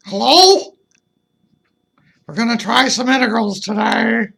Hello? We're going to try some integrals today.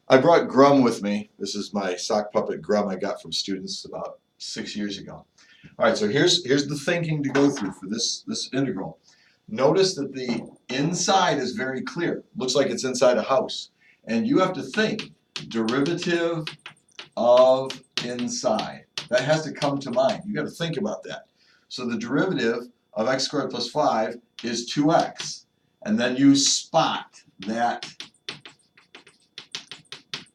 I brought Grumm with me. This is my sock puppet Grumm I got from students about 6 years ago. All right, so here's the thinking to go through for this integral. Notice that the inside is very clear. Looks like it's inside a house. And you have to think derivative of inside. That has to come to mind. You got to think about that. So the derivative of x squared plus 5 is 2x. And then you spot that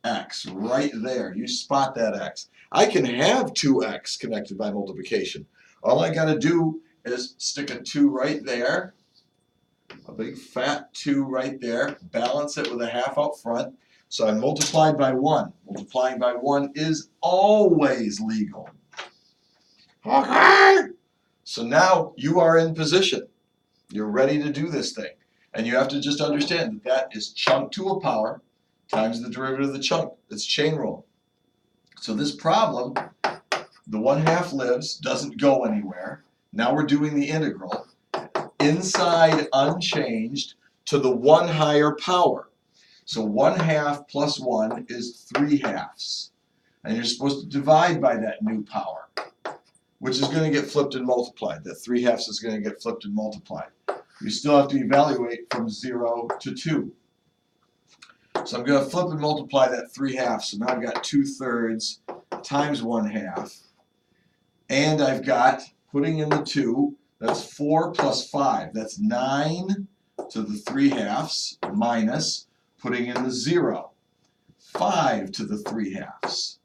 x right there. You spot that x. I can have 2x connected by multiplication. All I got to do is stick a 2 right there, a big fat 2 right there, balance it with a half out front. So I multiplied by 1. Multiplying by 1 is always legal. Okay. So now you are in position. You're ready to do this thing. And you have to just understand that that is chunk to a power times the derivative of the chunk. It's chain rule. So this problem, the 1/2 lives, doesn't go anywhere. Now we're doing the integral. Inside unchanged to the 1 higher power. So 1/2 plus 1 is 3/2. And you're supposed to divide by that new power, which is going to get flipped and multiplied. That 3/2 is going to get flipped and multiplied. You still have to evaluate from 0 to 2. So I'm going to flip and multiply that 3/2. So now I've got 2/3 times 1/2. And I've got, putting in the 2, that's 4 plus 5. That's 9 to the 3/2 minus, putting in the 0, 5 to the 3/2.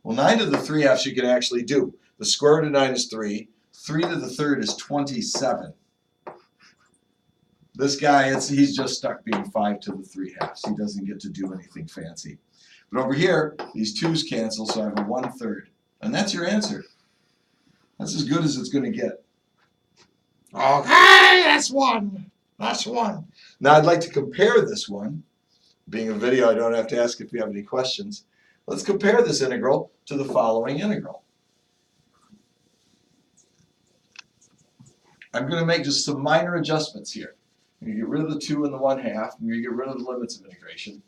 Well, 9 to the 3/2 you can actually do. The square root of 9 is 3. 3 to the 3rd is 27. This guy, he's just stuck being 5 to the 3/2. He doesn't get to do anything fancy. But over here, these 2's cancel, so I have a 1/3. And that's your answer. That's as good as it's going to get. Okay, that's 1. That's 1. Now I'd like to compare this one. Being a video, I don't have to ask if you have any questions. Let's compare this integral to the following integral. I'm going to make just some minor adjustments here. I'm going to get rid of the 2 and the 1/2. I'm going to get rid of the limits of integration.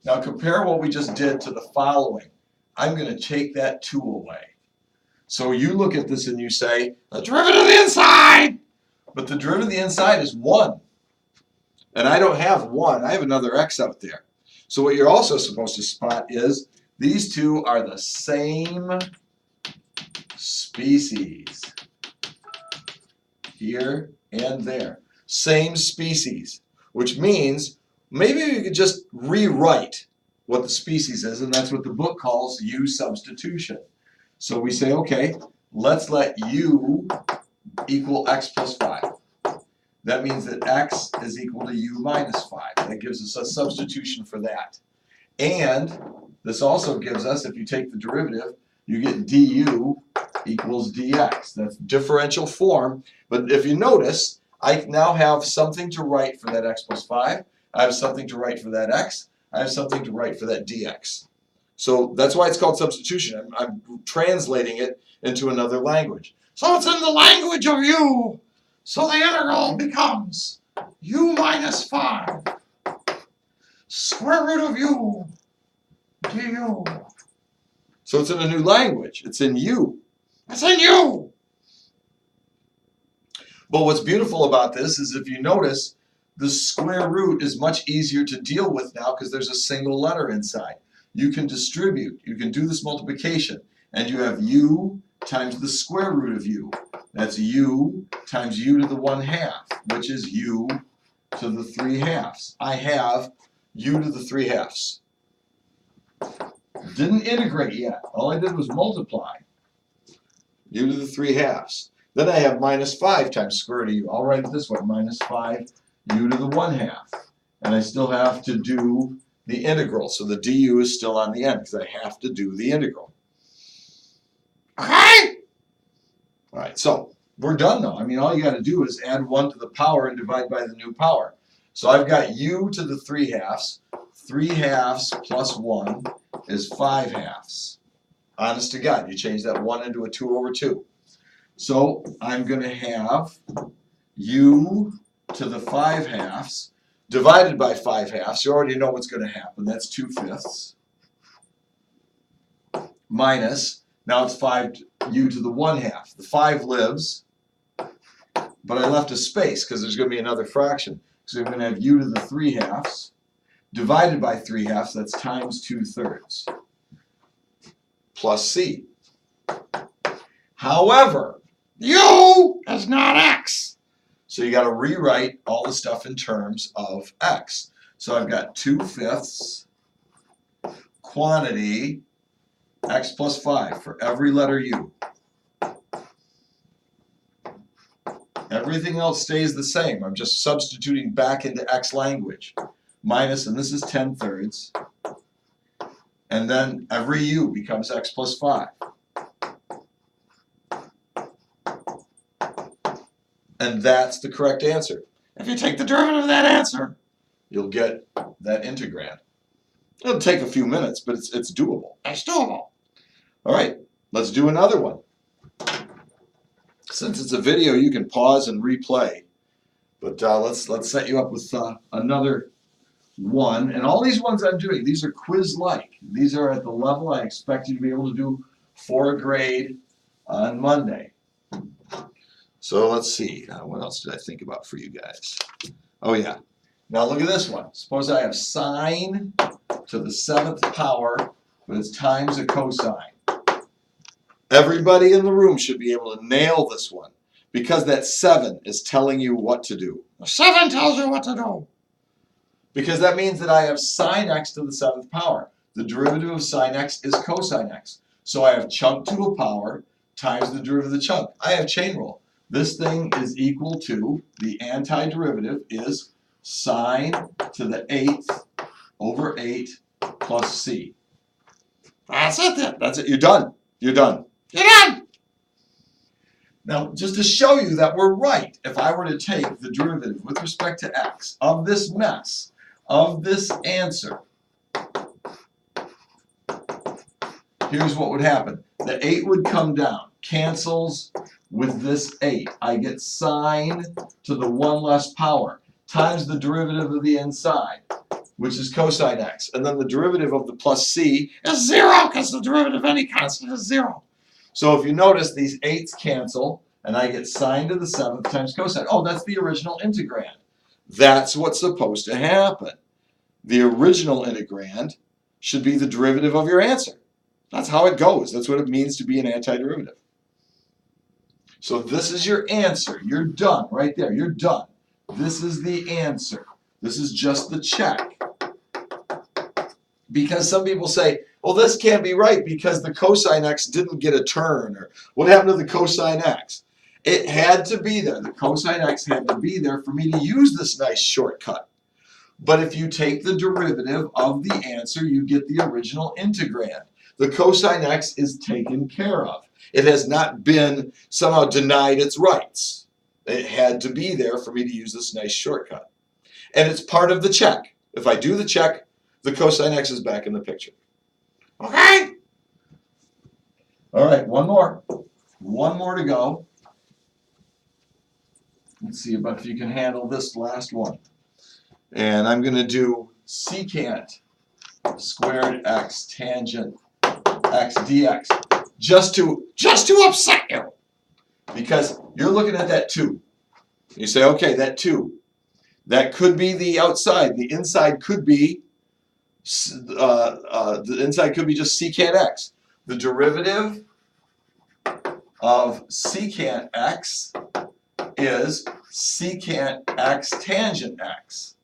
Now compare what we just did to the following. I'm going to take that 2 away. So you look at this and you say, the derivative of the inside. But the derivative of the inside is 1. And I don't have 1. I have another x out there. So what you're also supposed to spot is these two are the same species. Here and there. Same species. Which means maybe you could just rewrite what the species is, and that's what the book calls U substitution. So we say, okay, let's let U equal x plus 5. That means that x is equal to u minus 5. That gives us a substitution for that. And this also gives us, if you take the derivative, you get du equals dx. That's differential form. But if you notice, I now have something to write for that x plus 5. I have something to write for that x. I have something to write for that dx. So that's why it's called substitution. I'm translating it into another language. So it's in the language of u. So the integral becomes u minus 5 square root of u du. So it's in a new language. It's in u. It's in u. But what's beautiful about this is if you notice, the square root is much easier to deal with now because there's a single letter inside. You can distribute. You can do this multiplication. And you have u times the square root of u. That's u times u to the 1/2, which is u to the 3/2. I have u to the 3/2. Didn't integrate yet. All I did was multiply. U to the 3/2. Then I have minus 5 times square root of u. I'll write it this way, minus 5 u to the 1/2. And I still have to do the integral. So the du is still on the end because I have to do the integral. Okay? All right, so we're done now. I mean, all you got to do is add 1 to the power and divide by the new power. So I've got u to the 3/2. 3/2 plus 1 is 5/2. Honest to God, you change that 1 into a 2 over 2. So I'm going to have u to the 5 halves divided by 5 halves. You already know what's going to happen. That's 2/5 minus, now it's 5u to the 1 half. The 5 lives, but I left a space because there's going to be another fraction. So I'm going to have u to the 3 halves divided by 3 halves. That's times 2/3 plus c. However, U is not X. so you got to rewrite all the stuff in terms of x. So I've got 2/5 quantity x plus 5 for every letter u. Everything else stays the same. I'm just substituting back into x language. Minus, and this is 10/3. And then every u becomes x plus 5. And that's the correct answer. If you take the derivative of that answer, You'll get that integrand. It'll take a few minutes, but it's doable. it's doable. All right, let's do another one. Since it's a video, you can pause and replay. But let's set you up with another one. And all these ones I'm doing, these are quiz-like. These are at the level I expect you to be able to do for a grade on Monday. So let's see. What else did I think about for you guys? Oh, yeah. Now look at this one. Suppose I have sine to the 7th power, but it's times a cosine. Everybody in the room should be able to nail this one because that 7 is telling you what to do. The 7 tells you what to do. Because that means that I have sine x to the 7th power. The derivative of sine x is cosine x. So I have chunk to a power times the derivative of the chunk. I have chain rule. This thing is equal to, the antiderivative is sine to the 8th over 8 plus c. That's it then. That's it. You're done. You're done. You're done. Now, just to show you that we're right, if I were to take the derivative with respect to x of this mess, of this answer, here's what would happen. The 8 would come down, cancels with this 8. I get sine to the 1 less power times the derivative of the inside, which is cosine x. And then the derivative of the plus c It's 0 because the derivative of any constant is 0. So if you notice, these 8's cancel, and I get sine to the 7th times cosine. Oh, that's the original integrand. That's what's supposed to happen. The original integrand should be the derivative of your answer. That's how it goes. That's what it means to be an antiderivative. So this is your answer. You're done right there. You're done. This is the answer. This is just the check. Because some people say, well, this can't be right because the cosine x didn't get a turn, or what happened to the cosine x? It had to be there. The cosine x had to be there for me to use this nice shortcut. But if you take the derivative of the answer, you get the original integrand. The cosine x is taken care of. It has not been somehow denied its rights. It had to be there for me to use this nice shortcut. And it's part of the check. If I do the check, the cosine x is back in the picture. Okay? All right, one more. One more to go. Let's see about if you can handle this last one. And I'm going to do secant squared x tangent x dx just to upset you. Because you're looking at that 2. You say, okay, that 2. That could be the outside. The inside could be just secant x. The derivative of secant x is secant x tangent x.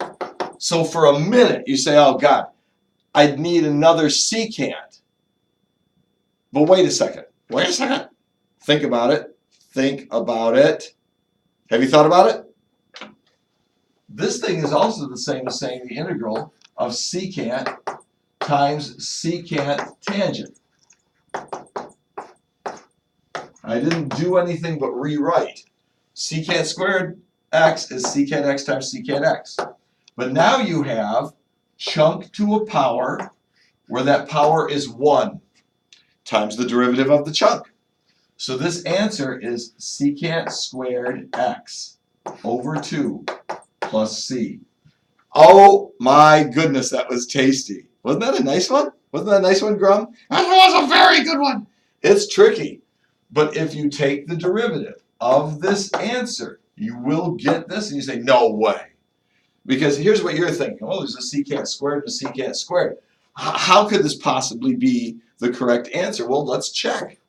So for a minute you say, oh God, I'd need another secant. But wait a second. Wait a second. Think about it. Think about it. Have you thought about it? This thing is also the same as saying the integral of secant times secant tangent. I didn't do anything but rewrite. Secant squared x is secant x times secant x. But now you have chunk to a power where that power is 1 times the derivative of the chunk. So this answer is secant squared x over 2 plus c. Oh my goodness, that was tasty. Wasn't that a nice one? Wasn't that a nice one, Grumm? That was a very good one. It's tricky. But if you take the derivative of this answer, you will get this, and you say, no way. Because here's what you're thinking. Oh, there's a secant squared and a secant squared. How could this possibly be the correct answer? Well, let's check.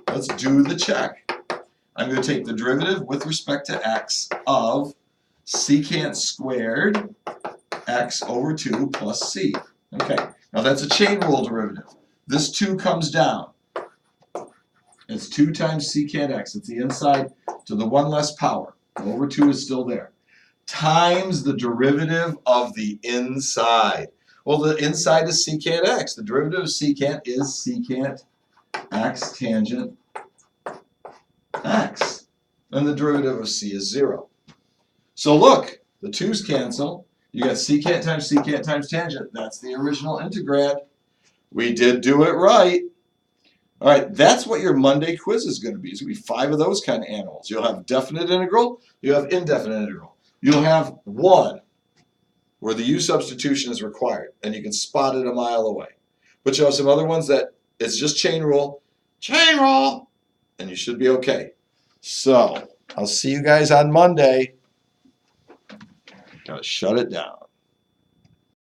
Let's do the check. I'm going to take the derivative with respect to x of secant squared x over 2 plus c. Okay, now that's a chain rule derivative. This 2 comes down. It's 2 times secant x. It's the inside to the 1 less power. The over 2 is still there. Times the derivative of the inside. Well, the inside is secant x. The derivative of secant is secant x tangent x. And the derivative of c is 0. So look, the 2's cancel. You got secant times tangent. That's the original integrand. We did do it right. All right, that's what your Monday quiz is going to be. It's going to be 5 of those kind of animals. You'll have definite integral. You'll have indefinite integral. You'll have one where the U substitution is required, and you can spot it a mile away. But you'll have some other ones that it's just chain rule, and you should be okay. So I'll see you guys on Monday. Gotta shut it down.